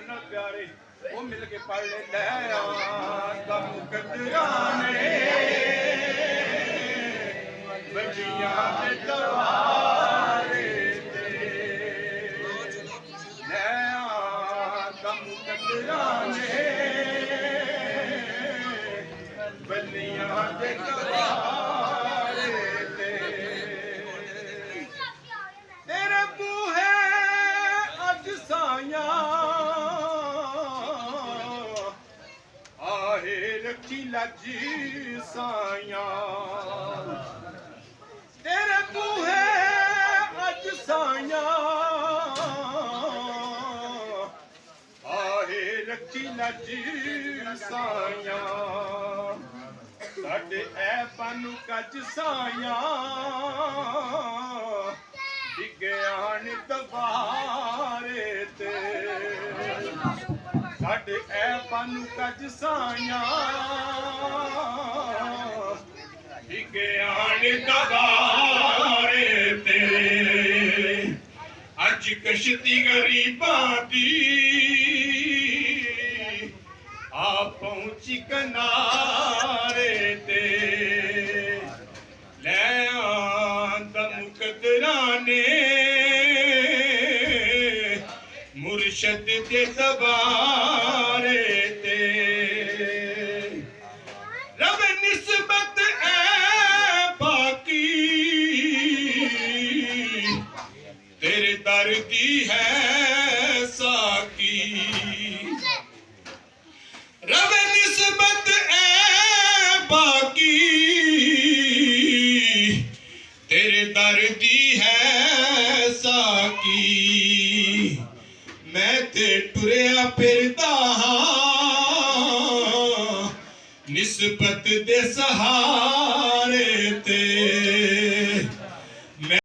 ਨਾਲ ਪਿਆਰੇ ਉਹ ਮਿਲ ਕੇ ਪੜ ਲੈ ਦਾ ਮੁਕੱਦਰਾਂ ਨੇ ਬੱਚੀਆਂ ਦੇ ਦਰਬਾਰੇ ਤੇ ਲੈ ਦਾ ਮੁਕੱਦਰਾਂ ਨੇ ਬੱਲੀਆਂ ਦੇ ਦਰਬਾਰੇ ਤੇ ਤੇਰੇ ਬੂਹੇ ਅੱਜ ਸਾਈਆਂ ਰੱਖੀ ਲੱਜੀ ਸਾਈਆਂ ਤੇਰੇ ਬੂਹੇ ਅੱਜ ਸਾਈਆਂ ਆਹੇ ਰੱਖੀ ਲੱਜੀ ਸਾਈਆਂ ਸਾਡੇ ਐ ਨੂੰ ਕੱਜ ਸਾਈਆਂ ਡਿੱਗਿਆਣ ਦਵਾਰੇ ਤੇ ਸਾਡੇ ਐ ਨੂੰ ਕੱਜ ਸਾਈਆਂ ਡਿੱਗਿਆਣ ਦਵਾਰੇ ਤੇ ਅੱਜ ਕਸ਼ਤੀ ਗਰੀਬਾਂ ਦੀ ਆ ਪਹੁੰਚੀ ਕਿਨਾਰੇ ਤੇ ਲੈ ਆਂਦਾ ਮੁਕੱਦਰਾਂ ਨੇ ਮੁਰਸ਼ਦ ਦੇ ਦਰਬਾਰੇ ਤੇ ਰਬ ਨਿਸਬਤ ਐ ਬਾਕੀ ਤੇਰੇ ਦਰ ਦੀ ਹੈ ਸਾਕੀ ਰਬ ਨਿਸਬਤ ਐ ਬਾਕੀ ਤੇਰੇ ਦਰ ਦੀ ਹੈ ਸਾਕੀ ਮੈਂ ਤੇ ਟੁਰਿਆ ਫਿਰਦਾ ਹਾਂ ਨਿਸਬਤ ਦੇ ਸਹਾਰੇ